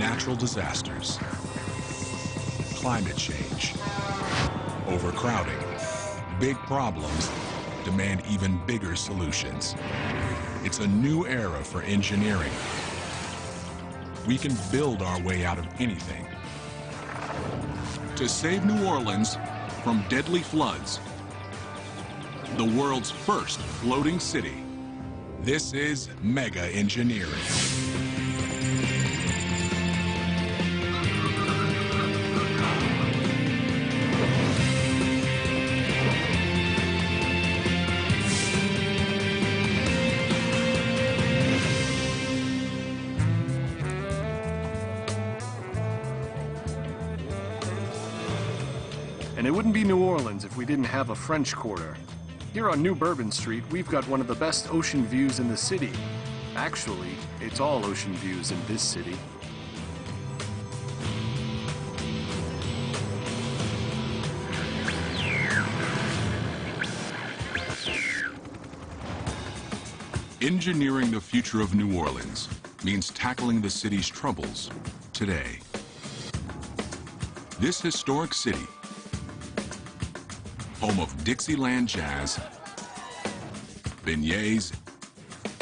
natural disasters, climate change, overcrowding. Big problems demand even bigger solutions. It's a new era for engineering. We can build our way out of anything. To save New Orleans from deadly floods, the world's first floating city, this is Mega Engineering. And it wouldn't be New Orleans if we didn't have a French Quarter. Here on New Bourbon Street, we've got one of the best ocean views in the city. Actually, it's all ocean views in this city. Engineering the future of New Orleans means tackling the city's troubles today. This historic city, home of Dixieland Jazz, beignets,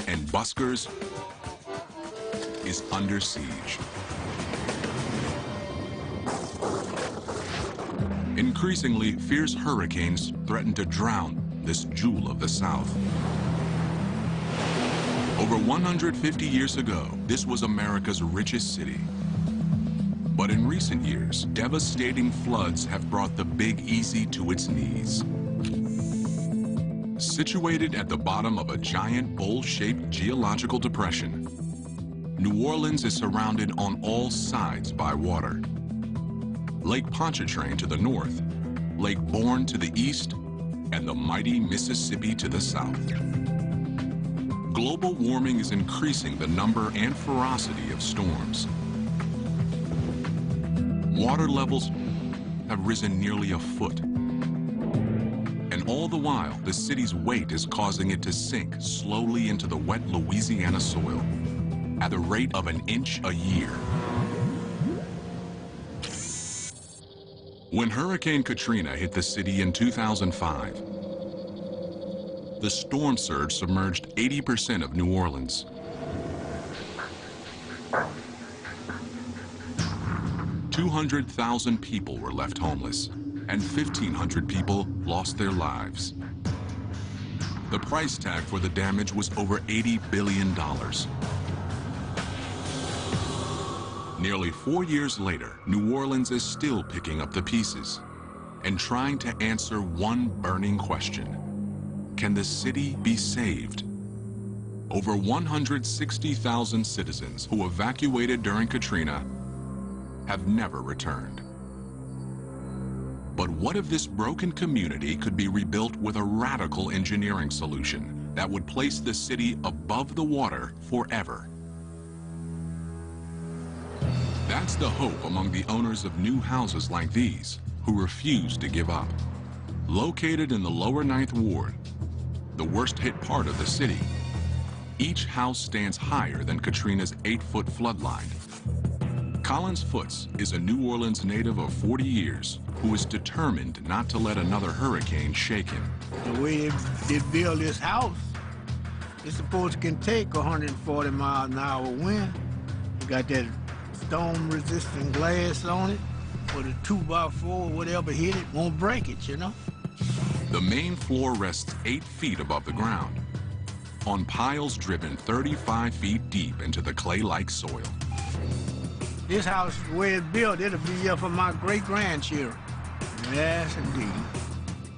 and buskers, is under siege. Increasingly, fierce hurricanes threaten to drown this jewel of the South. Over 150 years ago, this was America's richest city. But in recent years, devastating floods have brought the Big Easy to its knees. Situated at the bottom of a giant bowl-shaped geological depression, New Orleans is surrounded on all sides by water. Lake Pontchartrain to the north, Lake Borgne to the east, and the mighty Mississippi to the south. Global warming is increasing the number and ferocity of storms. Water levels have risen nearly a foot. And all the while, the city's weight is causing it to sink slowly into the wet Louisiana soil at the rate of an inch a year. When Hurricane Katrina hit the city in 2005, the storm surge submerged 80% of New Orleans. 200,000 people were left homeless, and 1,500 people lost their lives. The price tag for the damage was over $80 billion. Nearly 4 years later, New Orleans is still picking up the pieces and trying to answer one burning question. Can the city be saved? Over 160,000 citizens who evacuated during Katrina have never returned. But what if this broken community could be rebuilt with a radical engineering solution that would place the city above the water forever? That's the hope among the owners of new houses like these who refuse to give up. Located in the lower 9th Ward, the worst hit part of the city, each house stands higher than Katrina's 8-foot floodline. Collins Foots is a New Orleans native of 40 years who is determined not to let another hurricane shake him. The way they build this house, it's supposed to can take 140 miles an hour wind. You got that storm-resistant glass on it, with a 2x4, whatever hit it, won't break it, you know? The main floor rests 8 feet above the ground, on piles driven 35 feet deep into the clay-like soil. This house, the way it's built, it'll be here for my great-grandchildren. Yes, indeed.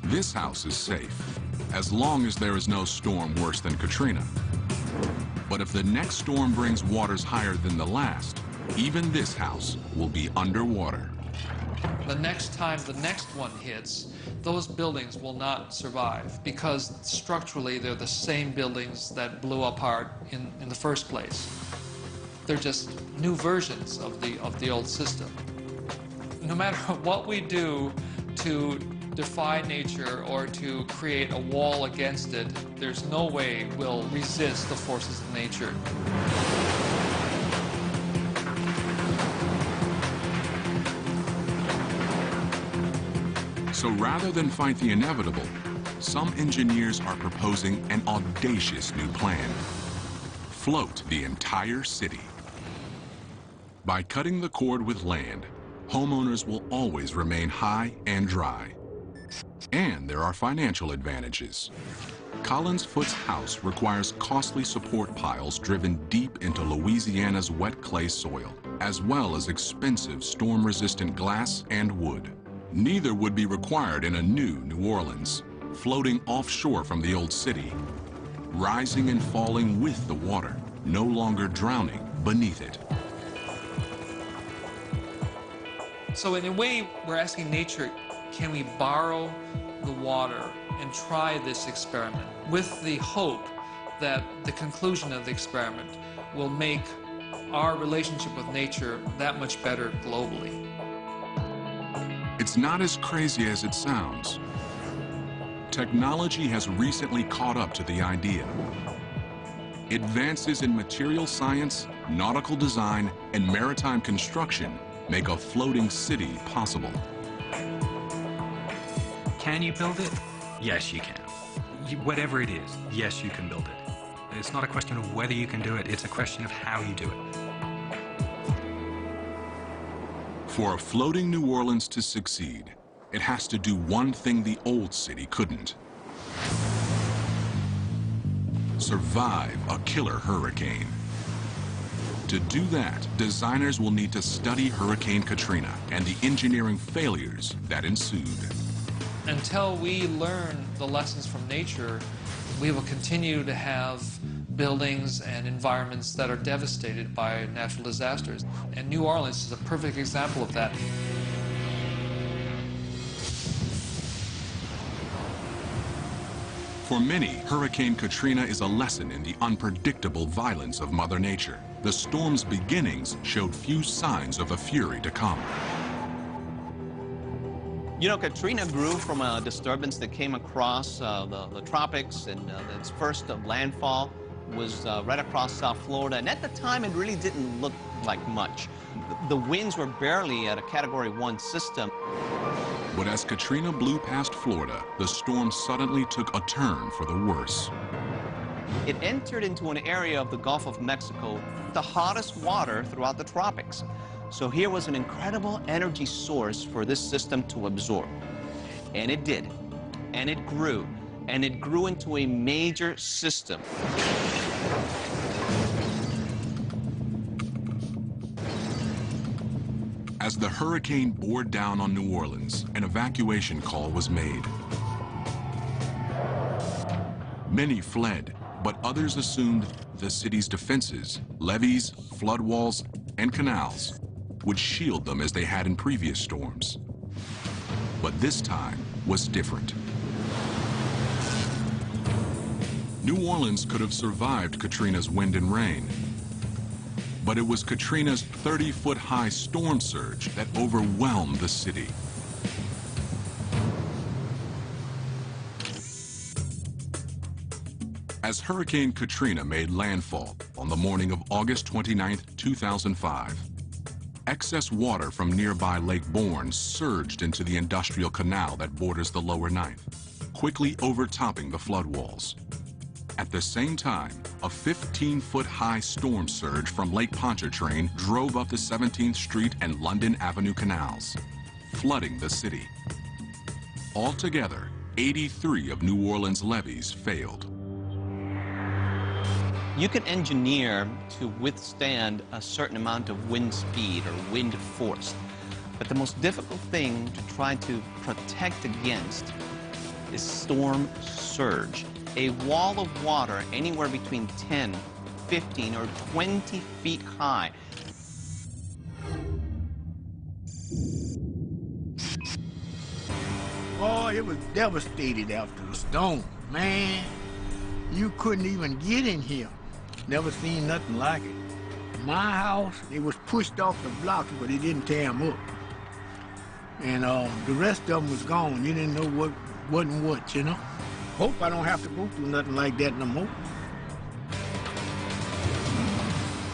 This house is safe, as long as there is no storm worse than Katrina. But if the next storm brings waters higher than the last, even this house will be underwater. The next time the next one hits, those buildings will not survive because structurally they're the same buildings that blew apart in the first place. They're just new versions of the old system. No matter what we do to defy nature or to create a wall against it, there's no way we'll resist the forces of nature. So rather than fight the inevitable, some engineers are proposing an audacious new plan. Float the entire city. By cutting the cord with land, homeowners will always remain high and dry. And there are financial advantages. Collins Foot's house requires costly support piles driven deep into Louisiana's wet clay soil, as well as expensive storm-resistant glass and wood. Neither would be required in a new New Orleans, floating offshore from the old city, rising and falling with the water, no longer drowning beneath it. So in a way, we're asking nature, can we borrow the water and try this experiment with the hope that the conclusion of the experiment will make our relationship with nature that much better globally? It's not as crazy as it sounds. Technology has recently caught up to the idea. Advances in material science, nautical design, and maritime construction make a floating city possible. Can you build it? Yes, you can. Whatever it is, yes, you can build it. It's not a question of whether you can do it, it's a question of how you do it. For a floating New Orleans to succeed, it has to do one thing the old city couldn't. Survive a killer hurricane. To do that, designers will need to study Hurricane Katrina and the engineering failures that ensued. Until we learn the lessons from nature, we will continue to have buildings and environments that are devastated by natural disasters. And New Orleans is a perfect example of that. For many, Hurricane Katrina is a lesson in the unpredictable violence of Mother Nature. The storm's beginnings showed few signs of a fury to come. You know, Katrina grew from a disturbance that came across the tropics, and its first landfall was right across South Florida. And at the time, it really didn't look like much. The winds were barely at a Category 1 system. But as Katrina blew past Florida, the storm suddenly took a turn for the worse. It entered into an area of the Gulf of Mexico, the hottest water throughout the tropics. So here was an incredible energy source for this system to absorb. And it did. And it grew. And it grew into a major system. As the hurricane bore down on New Orleans, an evacuation call was made. Many fled, but others assumed the city's defenses, levees, flood walls, and canals would shield them as they had in previous storms. But this time was different. New Orleans could have survived Katrina's wind and rain, but it was Katrina's 30-foot-high storm surge that overwhelmed the city. As Hurricane Katrina made landfall on the morning of August 29, 2005, excess water from nearby Lake Borgne surged into the industrial canal that borders the lower Ninth, quickly overtopping the flood walls. At the same time, a 15-foot-high storm surge from Lake Pontchartrain drove up the 17th Street and London Avenue canals, flooding the city. Altogether, 83 of New Orleans' levees failed. You can engineer to withstand a certain amount of wind speed or wind force, but the most difficult thing to try to protect against is storm surge. A wall of water anywhere between 10, 15, or 20 feet high. Oh, it was devastated after the storm, man. You couldn't even get in here. Never seen nothing like it. My house, it was pushed off the blocks, but it didn't tear them up. And the rest of them was gone. You didn't know what wasn't what, you know? Hope I don't have to go through nothing like that no more.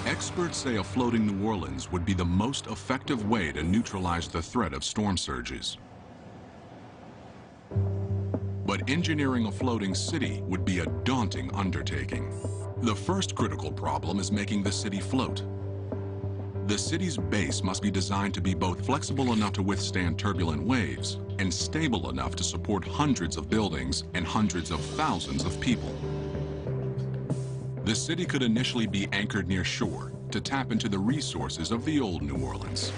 Experts say a floating New Orleans would be the most effective way to neutralize the threat of storm surges. But engineering a floating city would be a daunting undertaking. The first critical problem is making the city float. The city's base must be designed to be both flexible enough to withstand turbulent waves and stable enough to support hundreds of buildings and hundreds of thousands of people. The city could initially be anchored near shore to tap into the resources of the old New Orleans.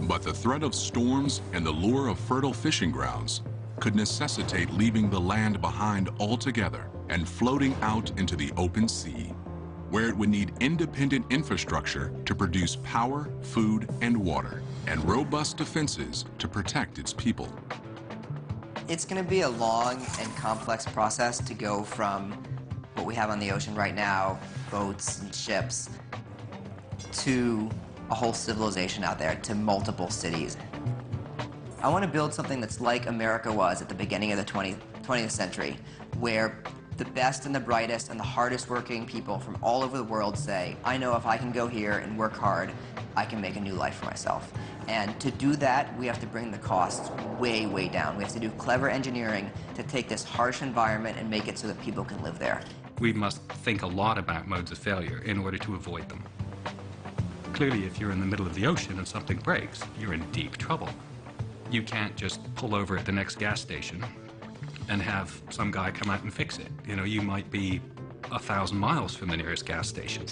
But the threat of storms and the lure of fertile fishing grounds could necessitate leaving the land behind altogether and floating out into the open sea, where it would need independent infrastructure to produce power, food, and water, and robust defenses to protect its people. It's going to be a long and complex process to go from what we have on the ocean right now, boats and ships, to a whole civilization out there, to multiple cities. I want to build something that's like America was at the beginning of the 20th century, where the best and the brightest and the hardest working people from all over the world say, I know if I can go here and work hard, I can make a new life for myself. And to do that, we have to bring the costs way, way down. We have to do clever engineering to take this harsh environment and make it so that people can live there. We must think a lot about modes of failure in order to avoid them. Clearly, if you're in the middle of the ocean and something breaks, you're in deep trouble. You can't just pull over at the next gas station and have some guy come out and fix it. You know, you might be 1,000 miles from the nearest gas station.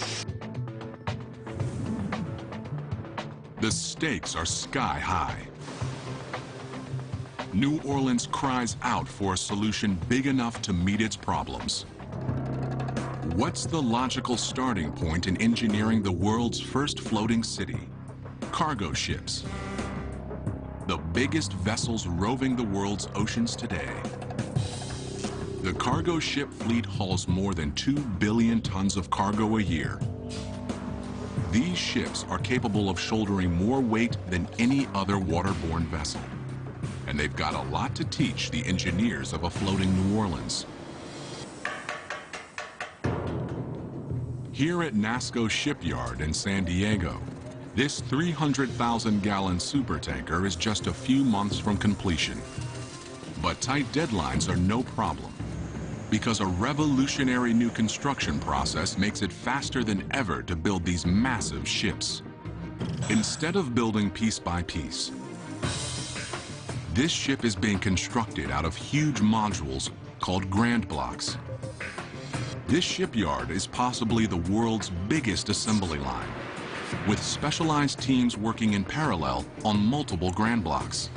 The stakes are sky high. New Orleans cries out for a solution big enough to meet its problems. What's the logical starting point in engineering the world's first floating city? Cargo ships. The biggest vessels roving the world's oceans today. The cargo ship fleet hauls more than 2 billion tons of cargo a year. These ships are capable of shouldering more weight than any other waterborne vessel. And they've got a lot to teach the engineers of a floating New Orleans. Here at NASSCO Shipyard in San Diego, this 300,000-gallon supertanker is just a few months from completion. But tight deadlines are no problem, because a revolutionary new construction process makes it faster than ever to build these massive ships. Instead of building piece by piece, this ship is being constructed out of huge modules called grand blocks. This shipyard is possibly the world's biggest assembly line, with specialized teams working in parallel on multiple grand blocks,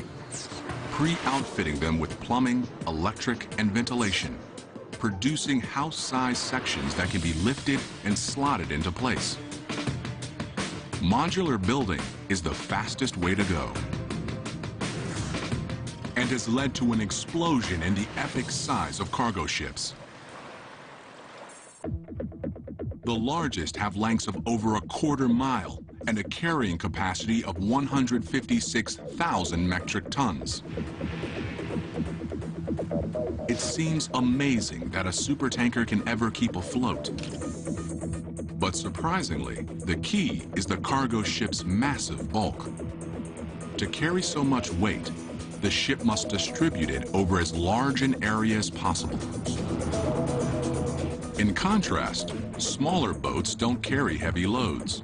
pre-outfitting them with plumbing, electric, and ventilation, producing house-sized sections that can be lifted and slotted into place. Modular building is the fastest way to go, and has led to an explosion in the epic size of cargo ships. The largest have lengths of over 1/4 mile and a carrying capacity of 156,000 metric tons. It seems amazing that a supertanker can ever keep afloat. But surprisingly, the key is the cargo ship's massive bulk. To carry so much weight, the ship must distribute it over as large an area as possible. In contrast, smaller boats don't carry heavy loads,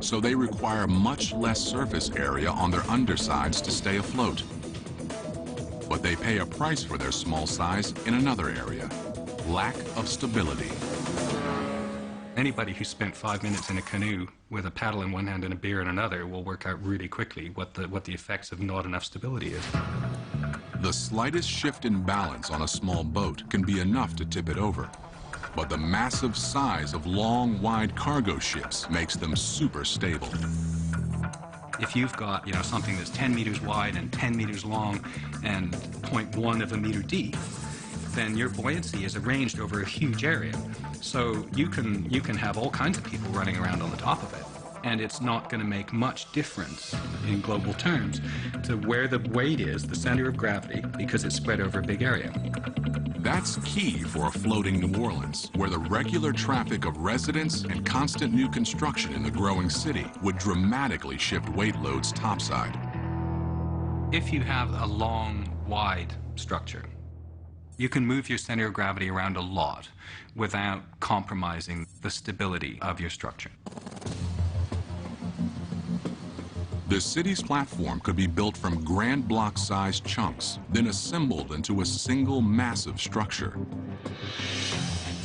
so they require much less surface area on their undersides to stay afloat. But they pay a price for their small size in another area: lack of stability. Anybody who spent 5 minutes in a canoe with a paddle in one hand and a beer in another will work out really quickly what the effects of not enough stability is. The slightest shift in balance on a small boat can be enough to tip it over. But the massive size of long, wide cargo ships makes them super stable. If you've got, something that's 10 meters wide and 10 meters long and 0.1 of a meter deep, then your buoyancy is arranged over a huge area. So you can have all kinds of people running around on the top of it, and it's not going to make much difference in global terms to where the weight is, the center of gravity, because it's spread over a big area. That's key for a floating New Orleans, where the regular traffic of residents and constant new construction in the growing city would dramatically shift weight loads topside. If you have a long wide structure, you can move your center of gravity around a lot without compromising the stability of your structure. The city's platform could be built from grand block-sized chunks, then assembled into a single massive structure.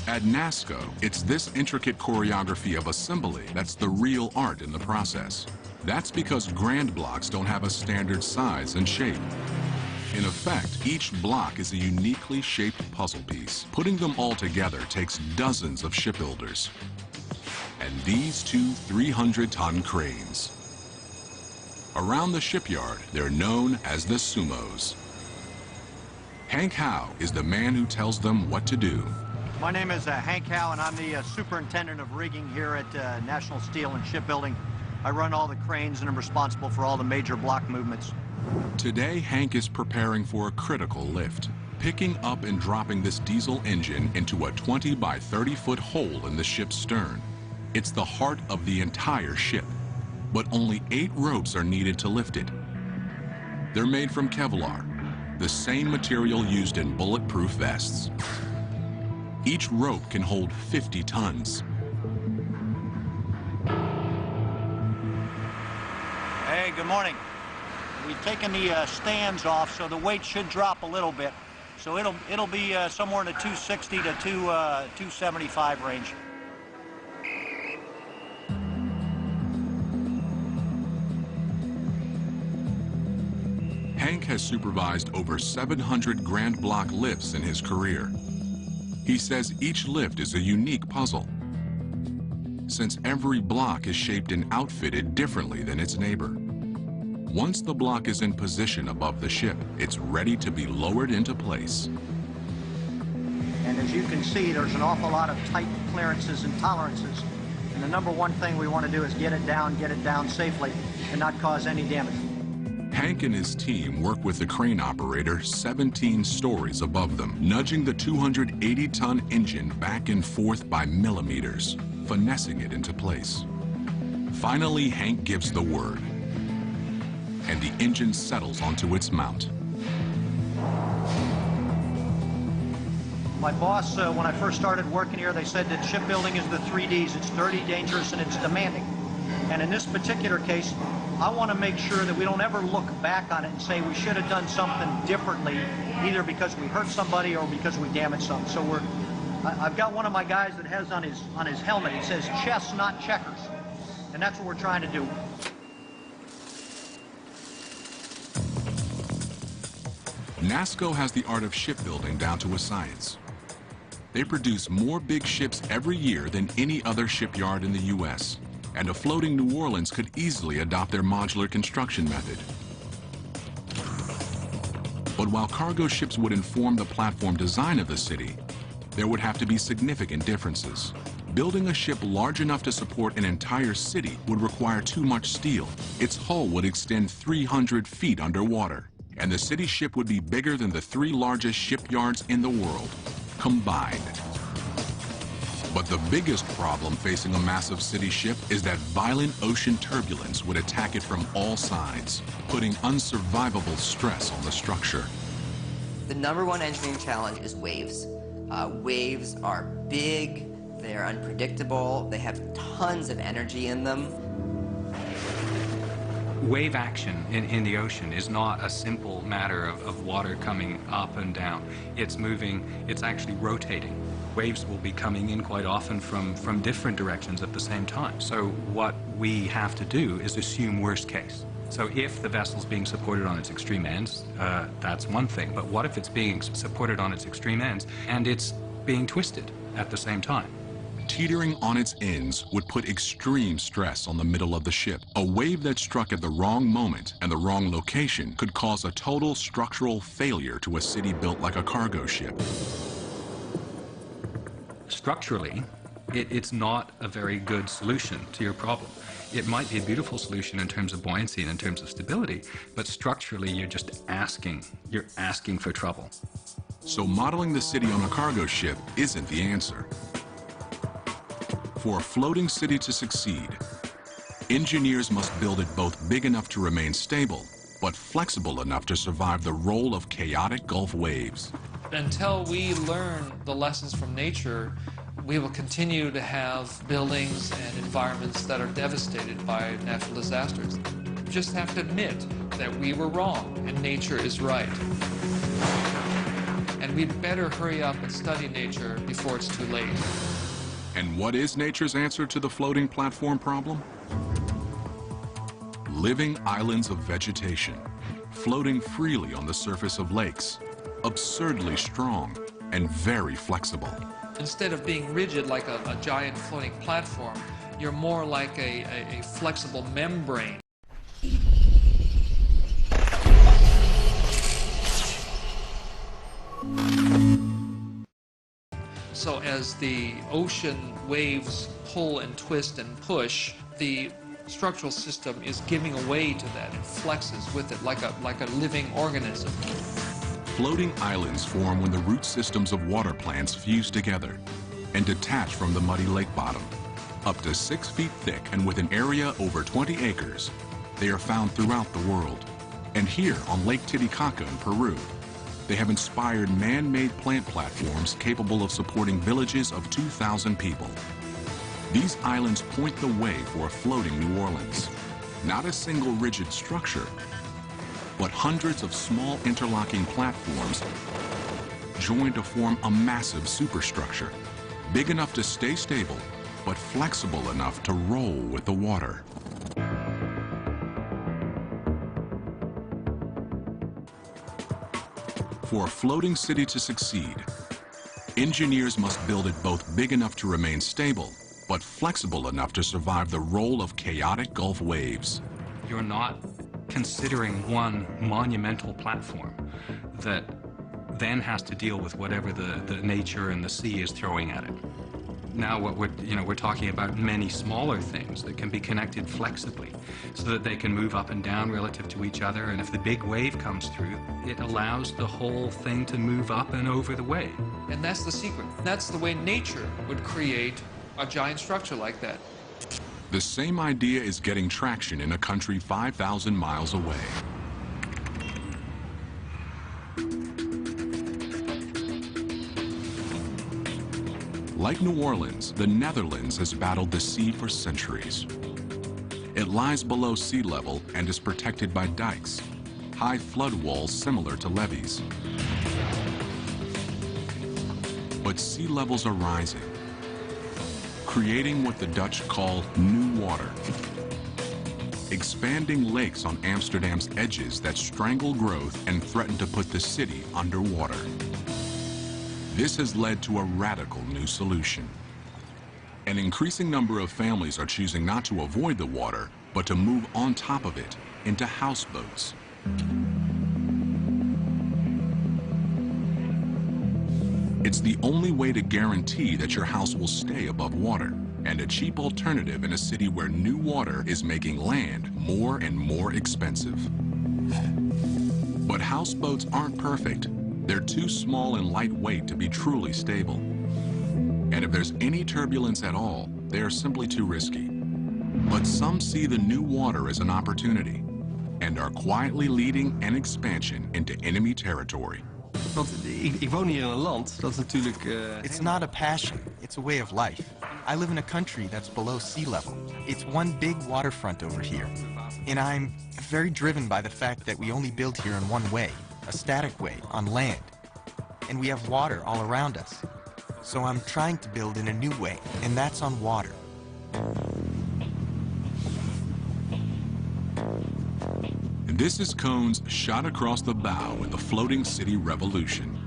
At NASCO, it's this intricate choreography of assembly that's the real art in the process. That's because grand blocks don't have a standard size and shape. In effect, each block is a uniquely shaped puzzle piece. Putting them all together takes dozens of shipbuilders. And these two 300-ton cranes. Around the shipyard, they're known as the Sumos. Hank Howe is the man who tells them what to do. My name is Hank Howe, and I'm the superintendent of rigging here at National Steel and Shipbuilding. I run all the cranes and I'm responsible for all the major block movements. Today, Hank is preparing for a critical lift, picking up and dropping this diesel engine into a 20 by 30-foot hole in the ship's stern. It's the heart of the entire ship, but only 8 ropes are needed to lift it. They're made from Kevlar, the same material used in bulletproof vests. Each rope can hold 50 tons. Hey, good morning. We've taken the stands off, so the weight should drop a little bit. So it'll be somewhere in the 260 to 275 range. Hank has supervised over 700 grand block lifts in his career. He says each lift is a unique puzzle, since every block is shaped and outfitted differently than its neighbor. Once the block is in position above the ship, it's ready to be lowered into place. And as you can see, there's an awful lot of tight clearances and tolerances. And the number one thing we want to do is get it down safely and not cause any damage. Hank and his team work with the crane operator 17 stories above them, nudging the 280-ton engine back and forth by millimeters, finessing it into place. Finally, Hank gives the word, and the engine settles onto its mount. My boss, when I first started working here, they said that shipbuilding is the 3Ds. It's dirty, dangerous, and it's demanding. And in this particular case, I want to make sure that we don't ever look back on it and say we should have done something differently, either because we hurt somebody or because we damaged something. So I've got one of my guys that has on his helmet, it says chess, not checkers. And that's what we're trying to do. NASCO has the art of shipbuilding down to a science. They produce more big ships every year than any other shipyard in the U.S., and a floating New Orleans could easily adopt their modular construction method. But while cargo ships would inform the platform design of the city, there would have to be significant differences. Building a ship large enough to support an entire city would require too much steel. Its hull would extend 300 feet underwater, and the city ship would be bigger than the 3 largest shipyards in the world, combined. But the biggest problem facing a massive city ship is that violent ocean turbulence would attack it from all sides, putting unsurvivable stress on the structure. The number one engineering challenge is waves. Waves are big, they're unpredictable, they have tons of energy in them. Wave action in the ocean is not a simple matter of water coming up and down. It's moving, it's actually rotating. Waves will be coming in quite often from different directions at the same time. So what we have to do is assume worst case. So if the vessel's being supported on its extreme ends, that's one thing. But what if it's being supported on its extreme ends and it's being twisted at the same time? Teetering on its ends would put extreme stress on the middle of the ship. A wave that struck at the wrong moment and the wrong location could cause a total structural failure to a city built like a cargo ship. Structurally, it's not a very good solution to your problem. It might be a beautiful solution in terms of buoyancy and in terms of stability, but structurally you're just asking for trouble. So modeling the city on a cargo ship isn't the answer. For a floating city to succeed, engineers must build it both big enough to remain stable but flexible enough to survive the role of chaotic Gulf waves. Until we learn the lessons from nature, we will continue to have buildings and environments that are devastated by natural disasters. We just have to admit that we were wrong and nature is right. And we'd better hurry up and study nature before it's too late. And what is nature's answer to the floating platform problem? Living islands of vegetation, floating freely on the surface of lakes, absurdly strong and very flexible. Instead of being rigid like a giant floating platform, you're more like a flexible membrane. So as the ocean waves pull and twist and push, the structural system is giving away to that. It flexes with it like a living organism. Floating islands form when the root systems of water plants fuse together and detach from the muddy lake bottom. Up to 6 feet thick and with an area over 20 acres, they are found throughout the world. And here on Lake Titicaca in Peru, they have inspired man-made plant platforms capable of supporting villages of 2,000 people. These islands point the way for a floating New Orleans. Not a single rigid structure, but hundreds of small interlocking platforms joined to form a massive superstructure, big enough to stay stable, but flexible enough to roll with the water. For a floating city to succeed, engineers must build it both big enough to remain stable, but flexible enough to survive the roll of chaotic Gulf waves. You're not considering one monumental platform that then has to deal with whatever the nature and the sea is throwing at it. Now what we're talking about many smaller things that can be connected flexibly so that they can move up and down relative to each other, and if the big wave comes through, it allows the whole thing to move up and over the wave. And that's the secret. That's the way nature would create a giant structure like that. The same idea is getting traction in a country 5,000 miles away. Like New Orleans, the Netherlands has battled the sea for centuries. It lies below sea level and is protected by dikes, high flood walls similar to levees. But sea levels are rising, creating what the Dutch call new water. Expanding lakes on Amsterdam's edges that strangle growth and threaten to put the city underwater. This has led to a radical new solution. An increasing number of families are choosing not to avoid the water, but to move on top of it into houseboats. It's the only way to guarantee that your house will stay above water, and a cheap alternative in a city where new water is making land more and more expensive. But houseboats aren't perfect. They're too small and lightweight to be truly stable. And if there's any turbulence at all, they are simply too risky. But some see the new water as an opportunity and are quietly leading an expansion into enemy territory. Want ik woon hier in een land dat natuurlijk... It's not a passion, it's a way of life. I live in a country that's below sea level. It's one big waterfront over here. And I'm very driven by the fact that we only build here in one way, a static way, on land. And we have water all around us. So I'm trying to build in a new way, and that's on water. This is Cohn's shot across the bow in the floating city revolution.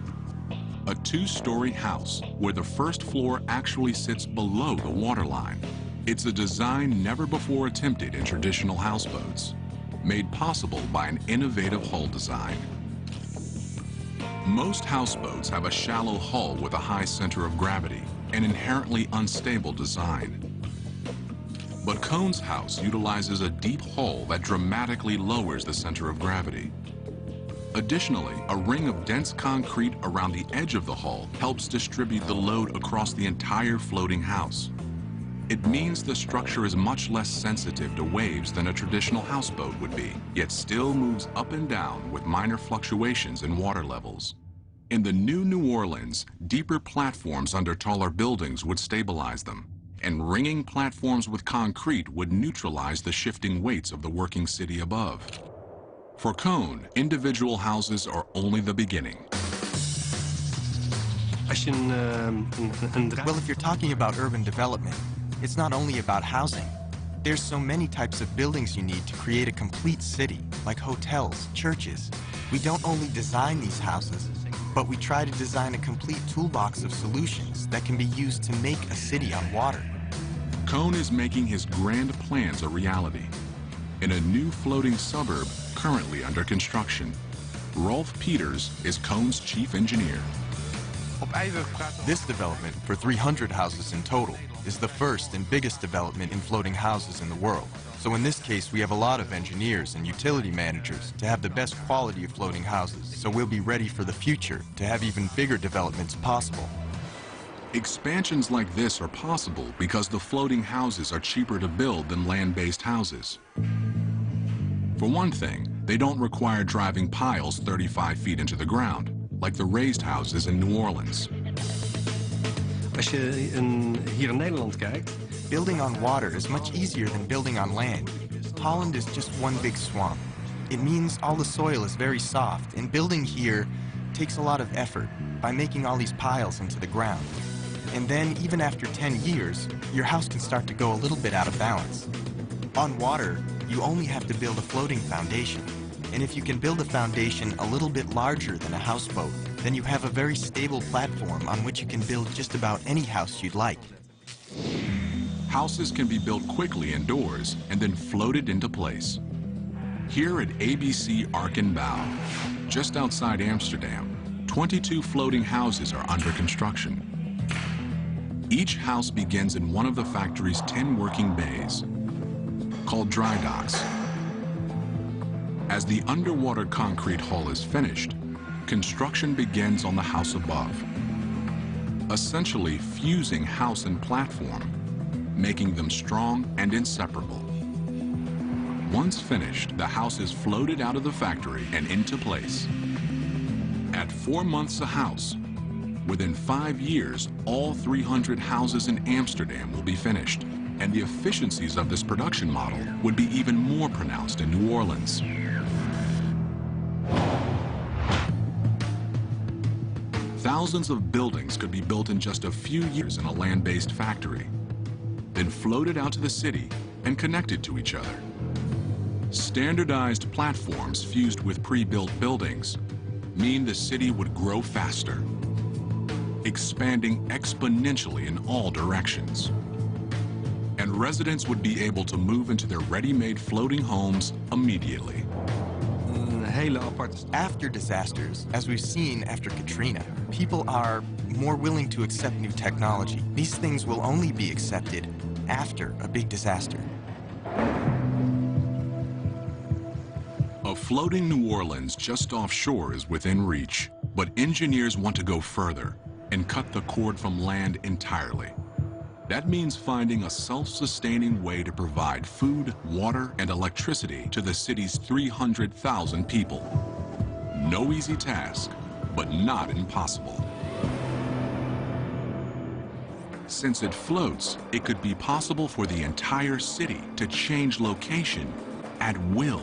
A 2-story house where the first floor actually sits below the waterline. It's a design never before attempted in traditional houseboats, made possible by an innovative hull design. Most houseboats have a shallow hull with a high center of gravity, an inherently unstable design. But Cohn's house utilizes a deep hull that dramatically lowers the center of gravity. Additionally, a ring of dense concrete around the edge of the hull helps distribute the load across the entire floating house. It means the structure is much less sensitive to waves than a traditional houseboat would be, yet still moves up and down with minor fluctuations in water levels. In the new New Orleans, deeper platforms under taller buildings would stabilize them, and ringing platforms with concrete would neutralize the shifting weights of the working city above. For Cone, individual houses are only the beginning. Well, if you're talking about urban development, it's not only about housing. There's so many types of buildings you need to create a complete city, like hotels, churches. We don't only design these houses, but we try to design a complete toolbox of solutions that can be used to make a city on water. Cone is making his grand plans a reality. In a new floating suburb currently under construction, Rolf Peters is Cone's chief engineer. This development, for 300 houses in total, is the first and biggest development in floating houses in the world. So in this case, we have a lot of engineers and utility managers to have the best quality of floating houses, so we'll be ready for the future to have even bigger developments possible. Expansions like this are possible because the floating houses are cheaper to build than land-based houses. For one thing, they don't require driving piles 35 feet into the ground, like the raised houses in New Orleans. Als je hier in Nederland kijkt, building on water is much easier than building on land. Holland is just one big swamp. It means all the soil is very soft, and building here takes a lot of effort by making all these piles into the ground. And then, even after 10 years, your house can start to go a little bit out of balance. On water, you only have to build a floating foundation. And if you can build a foundation a little bit larger than a houseboat, then you have a very stable platform on which you can build just about any house you'd like. Houses can be built quickly indoors and then floated into place. Here at ABC Ark and Bow, just outside Amsterdam, 22 floating houses are under construction. Each house begins in one of the factory's 10 working bays, called dry docks. As the underwater concrete hull is finished, construction begins on the house above, essentially fusing house and platform, making them strong and inseparable. Once finished, the house is floated out of the factory and into place. At 4 months a house, within 5 years, all 300 houses in Amsterdam will be finished, and the efficiencies of this production model would be even more pronounced in New Orleans. Thousands of buildings could be built in just a few years in a land-based factory, then floated out to the city and connected to each other. Standardized platforms fused with pre-built buildings mean the city would grow faster, expanding exponentially in all directions. And residents would be able to move into their ready-made floating homes immediately. After disasters, as we've seen after Katrina, people are more willing to accept new technology. These things will only be accepted after a big disaster. A floating New Orleans just offshore is within reach, but engineers want to go further and cut the cord from land entirely. That means finding a self-sustaining way to provide food, water, and electricity to the city's 300,000 people. No easy task, but not impossible. Since it floats, it could be possible for the entire city to change location at will.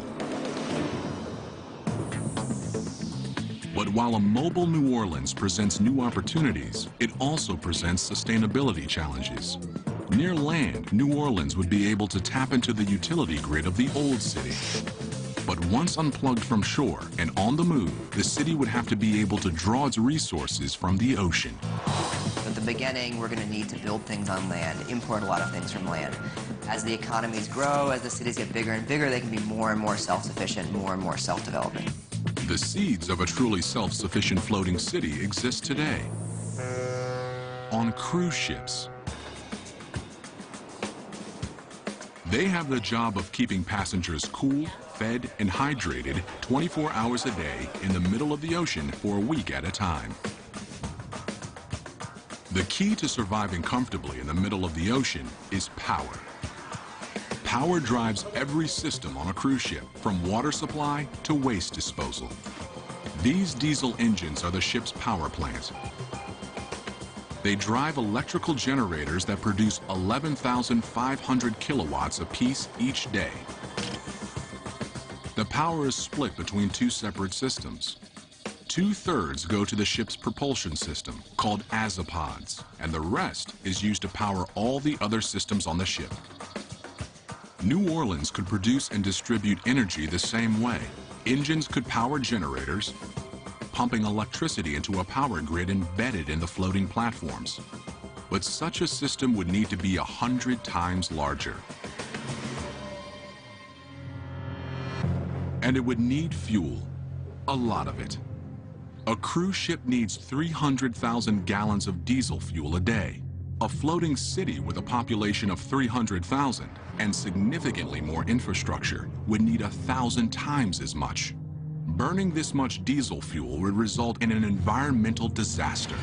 But while a mobile New Orleans presents new opportunities, it also presents sustainability challenges. Near land, New Orleans would be able to tap into the utility grid of the old city. But once unplugged from shore and on the move, the city would have to be able to draw its resources from the ocean. At the beginning, we're going to need to build things on land, import a lot of things from land. As the economies grow, as the cities get bigger and bigger, they can be more and more self-sufficient, more and more self-developing. The seeds of a truly self-sufficient floating city exist today on cruise ships. They have the job of keeping passengers cool, fed, and hydrated 24 hours a day in the middle of the ocean for a week at a time. The key to surviving comfortably in the middle of the ocean is power. Power drives every system on a cruise ship, from water supply to waste disposal. These diesel engines are the ship's power plant. They drive electrical generators that produce 11,500 kilowatts apiece each day. The power is split between two separate systems. 2/3 go to the ship's propulsion system, called azipods, and the rest is used to power all the other systems on the ship. New Orleans could produce and distribute energy the same way. Engines could power generators, pumping electricity into a power grid embedded in the floating platforms. But such a system would need to be 100 times larger. And it would need fuel, a lot of it. A cruise ship needs 300,000 gallons of diesel fuel a day. A floating city with a population of 300,000 and significantly more infrastructure would need 1,000 times as much. Burning this much diesel fuel would result in an environmental disaster.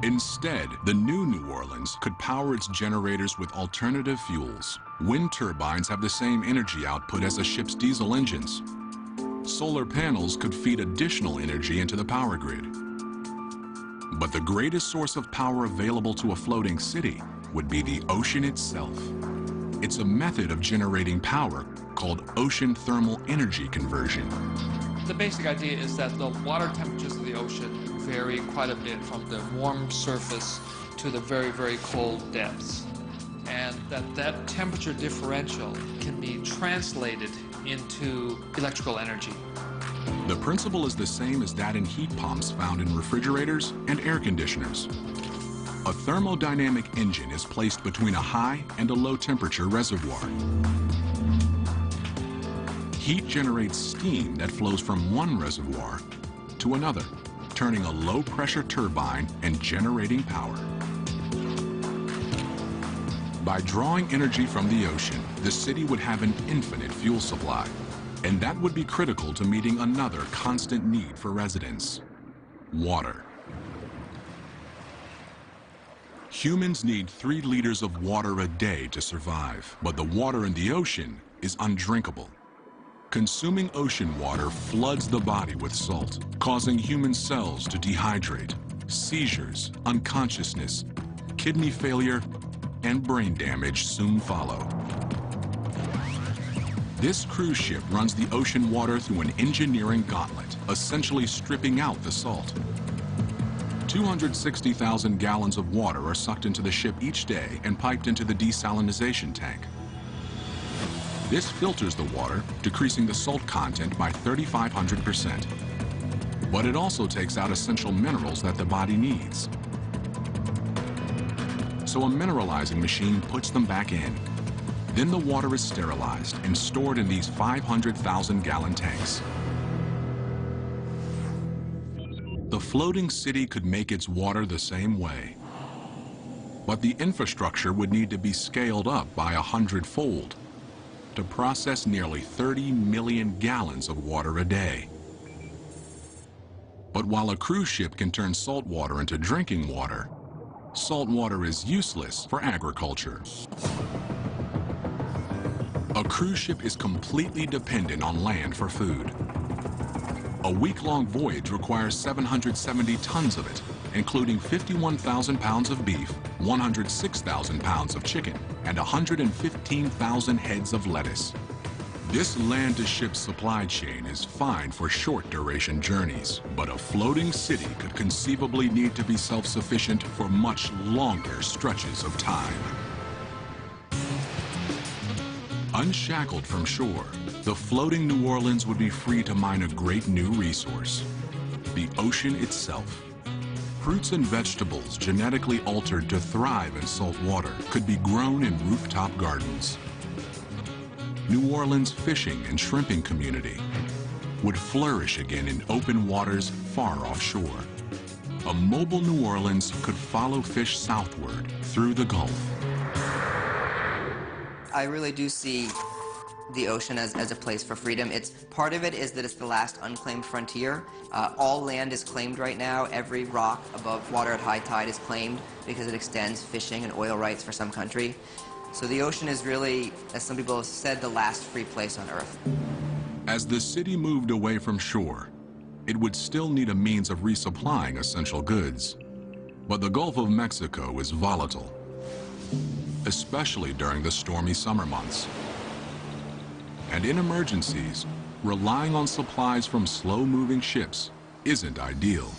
Instead, the New Orleans could power its generators with alternative fuels. Wind turbines have the same energy output as a ship's diesel engines. Solar panels could feed additional energy into the power grid. But the greatest source of power available to a floating city would be the ocean itself. It's a method of generating power called ocean thermal energy conversion. The basic idea is that the water temperatures of the ocean vary quite a bit from the warm surface to the very, very cold depths. And that temperature differential can be translated into electrical energy. The principle is the same as that in heat pumps found in refrigerators and air conditioners. A thermodynamic engine is placed between a high and a low temperature reservoir. Heat generates steam that flows from one reservoir to another, turning a low pressure turbine and generating power. By drawing energy from the ocean, the city would have an infinite fuel supply, and that would be critical to meeting another constant need for residents: water. Humans need 3 liters of water a day to survive, but the water in the ocean is undrinkable. Consuming ocean water floods the body with salt, causing human cells to dehydrate. Seizures, unconsciousness, kidney failure, and brain damage soon follow. This cruise ship runs the ocean water through an engineering gauntlet, essentially stripping out the salt. 260,000 gallons of water are sucked into the ship each day and piped into the desalinization tank. This filters the water, decreasing the salt content by 3,500%. But it also takes out essential minerals that the body needs. So a mineralizing machine puts them back in. Then the water is sterilized and stored in these 500,000 gallon tanks. The floating city could make its water the same way. But the infrastructure would need to be scaled up by 100-fold to process nearly 30 million gallons of water a day. But while a cruise ship can turn salt water into drinking water, salt water is useless for agriculture. A cruise ship is completely dependent on land for food. A week-long voyage requires 770 tons of it, including 51,000 pounds of beef, 106,000 pounds of chicken, and 115,000 heads of lettuce. This land-to-ship supply chain is fine for short-duration journeys, but a floating city could conceivably need to be self-sufficient for much longer stretches of time. Unshackled from shore, the floating New Orleans would be free to mine a great new resource: the ocean itself. Fruits and vegetables genetically altered to thrive in salt water could be grown in rooftop gardens. New Orleans' fishing and shrimping community would flourish again in open waters far offshore. A mobile New Orleans could follow fish southward through the Gulf. I really do see the ocean as a place for freedom. Part of it is that it's the last unclaimed frontier. All land is claimed right now. Every rock above water at high tide is claimed because it extends fishing and oil rights for some country. So the ocean is really, as some people have said, the last free place on Earth. As the city moved away from shore, it would still need a means of resupplying essential goods. But the Gulf of Mexico is volatile, especially during the stormy summer months. And in emergencies, relying on supplies from slow-moving ships isn't ideal.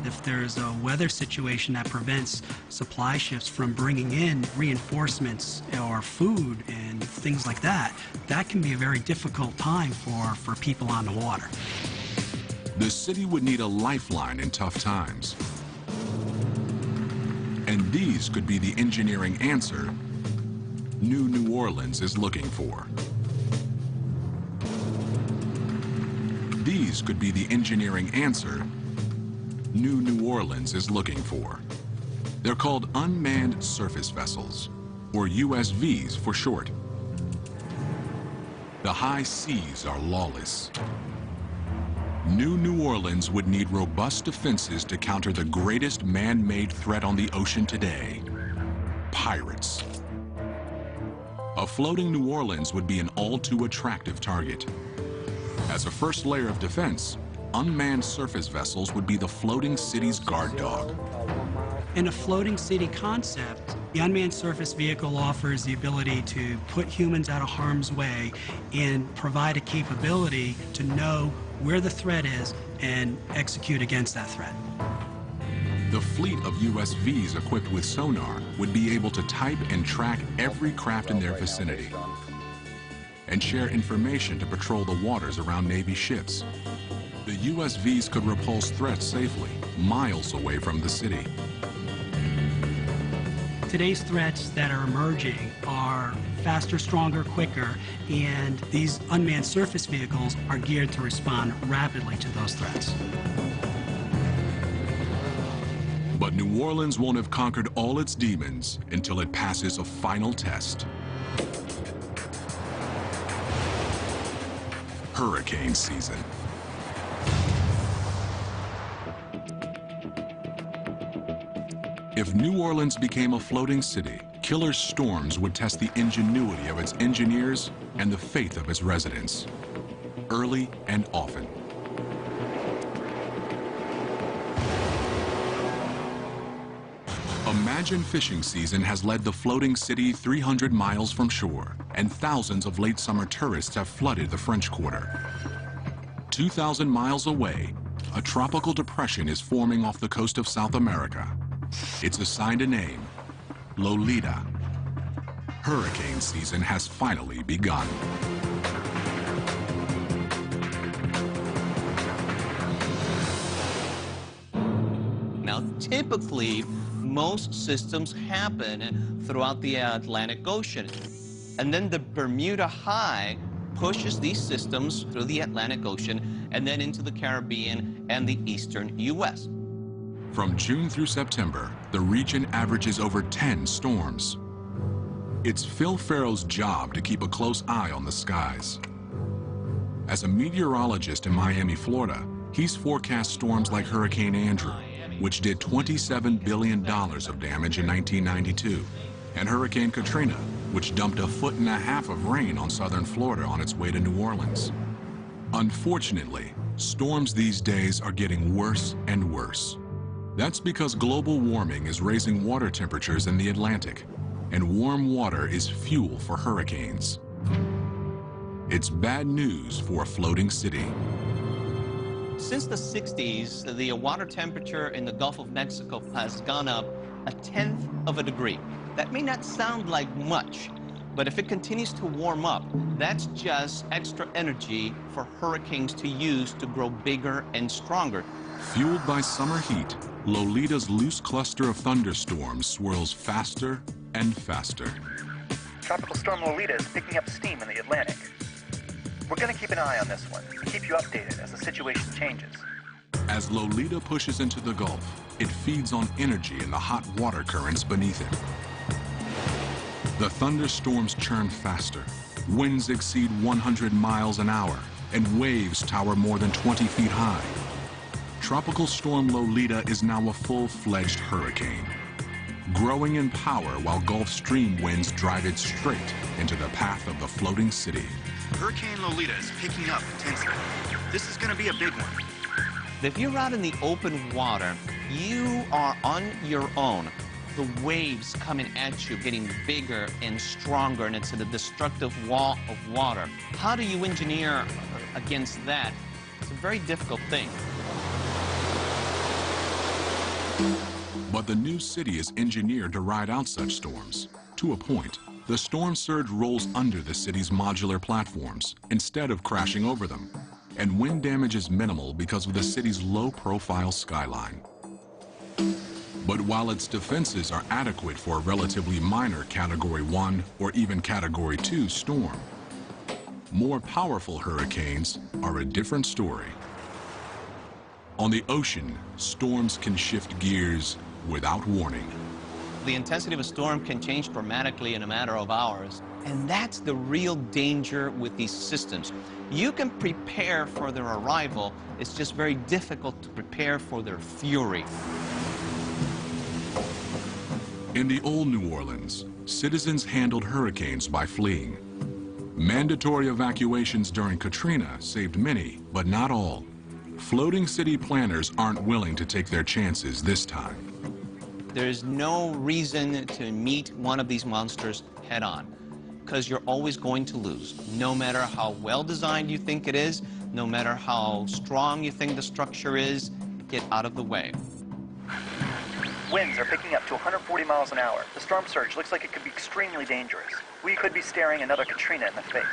If there's a weather situation that prevents supply ships from bringing in reinforcements or food and things like that, that can be a very difficult time for people on the water. The city would need a lifeline in tough times. And these could be the engineering answer New Orleans is looking for. These could be the engineering answer New Orleans is looking for. They're called unmanned surface vessels, or USVs for short. The high seas are lawless. New Orleans would need robust defenses to counter the greatest man-made threat on the ocean today: pirates. A floating New Orleans would be an all-too-attractive target. As a first layer of defense, unmanned surface vessels would be the floating city's guard dog. In a floating city concept, the unmanned surface vehicle offers the ability to put humans out of harm's way and provide a capability to know where the threat is and execute against that threat. The fleet of USVs equipped with sonar would be able to type and track every craft in their vicinity and share information to patrol the waters around Navy ships. The USVs could repulse threats safely, miles away from the city. Today's threats that are emerging are faster, stronger, quicker, and these unmanned surface vehicles are geared to respond rapidly to those threats. But New Orleans won't have conquered all its demons until it passes a final test. Hurricane season. If New Orleans became a floating city, killer storms would test the ingenuity of its engineers and the faith of its residents, early and often. Imagine fishing season has led the floating city 300 miles from shore, and thousands of late summer tourists have flooded the French Quarter. 2,000 miles away, a tropical depression is forming off the coast of South America. It's assigned a name: Lolita. Hurricane season has finally begun. Now, typically, most systems happen throughout the Atlantic Ocean. And then the Bermuda High pushes these systems through the Atlantic Ocean and then into the Caribbean and the eastern U.S. From June through September, the region averages over 10 storms. It's Phil Farrow's job to keep a close eye on the skies. As a meteorologist in Miami, Florida, he's forecast storms like Hurricane Andrew, which did $27 billion of damage in 1992, and Hurricane Katrina, which dumped 1.5 feet of rain on southern Florida on its way to New Orleans. Unfortunately, storms these days are getting worse and worse. That's because global warming is raising water temperatures in the Atlantic, and warm water is fuel for hurricanes. It's bad news for a floating city. Since the 60s, the water temperature in the Gulf of Mexico has gone up 1/10 of a degree. That may not sound like much, but if it continues to warm up, that's just extra energy for hurricanes to use to grow bigger and stronger. Fueled by summer heat, Lolita's loose cluster of thunderstorms swirls faster and faster. Tropical Storm Lolita is picking up steam in the Atlantic. We're going to keep an eye on this one, keep you updated as the situation changes. As Lolita pushes into the Gulf, it feeds on energy in the hot water currents beneath it. The thunderstorms churn faster, Winds exceed 100 miles an hour, and waves tower more than 20 feet high. Tropical Storm Lolita is now a full-fledged hurricane, growing in power while Gulf Stream winds drive it straight into the path of the floating city. Hurricane Lolita is picking up intensity. This is going to be a big one. If you're out in the open water, you are on your own. The waves coming at you, getting bigger and stronger, and it's a destructive wall of water. How do you engineer against that? It's a very difficult thing. But the new city is engineered to ride out such storms. To a point, the storm surge rolls under the city's modular platforms instead of crashing over them, and wind damage is minimal because of the city's low-profile skyline. But while its defenses are adequate for a relatively minor Category 1 or even Category 2 storm, more powerful hurricanes are a different story. On the ocean, storms can shift gears without warning. The intensity of a storm can change dramatically in a matter of hours, and that's the real danger with these systems. You can prepare for their arrival, it's just very difficult to prepare for their fury. In the old New Orleans, citizens handled hurricanes by fleeing. Mandatory evacuations during Katrina saved many, but not all. Floating city planners aren't willing to take their chances this time. There is no reason to meet one of these monsters head-on, because you're always going to lose. No matter how well-designed you think it is, no matter how strong you think the structure is, get out of the way. Winds are picking up to 140 miles an hour. The storm surge looks like it could be extremely dangerous. We could be staring another Katrina in the face.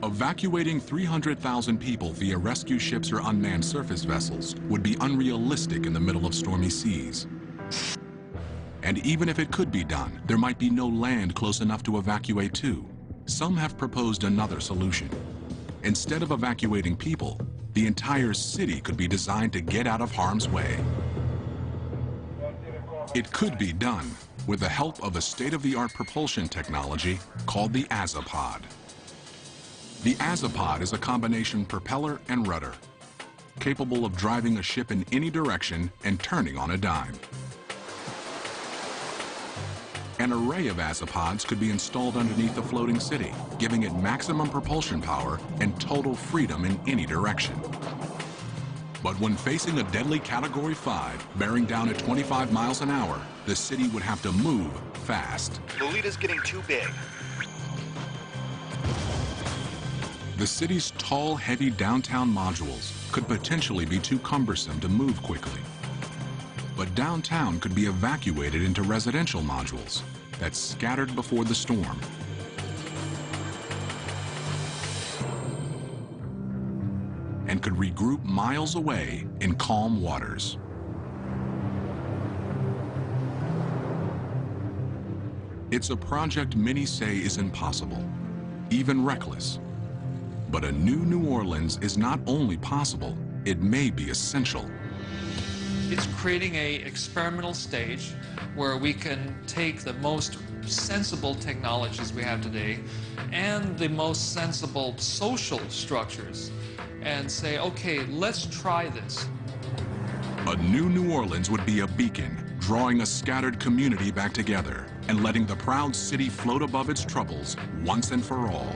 Evacuating 300,000 people via rescue ships or unmanned surface vessels would be unrealistic in the middle of stormy seas. And even if it could be done, there might be no land close enough to evacuate to. Some have proposed another solution. Instead of evacuating people, the entire city could be designed to get out of harm's way. It could be done with the help of a state-of-the-art propulsion technology called the Azipod. The Azipod is a combination propeller and rudder, capable of driving a ship in any direction and turning on a dime. An array of Azipods could be installed underneath the floating city, giving it maximum propulsion power and total freedom in any direction. But when facing a deadly Category 5 bearing down at 25 miles an hour, the city would have to move fast. Lolita's getting too big. The city's tall, heavy downtown modules could potentially be too cumbersome to move quickly. But downtown could be evacuated into residential modules that scattered before the storm. And could regroup miles away in calm waters. It's a project many say is impossible, even reckless. But a new New Orleans is not only possible, it may be essential. It's creating an experimental stage where we can take the most sensible technologies we have today and the most sensible social structures and say, okay, let's try this. A new New Orleans would be a beacon, drawing a scattered community back together and letting the proud city float above its troubles once and for all.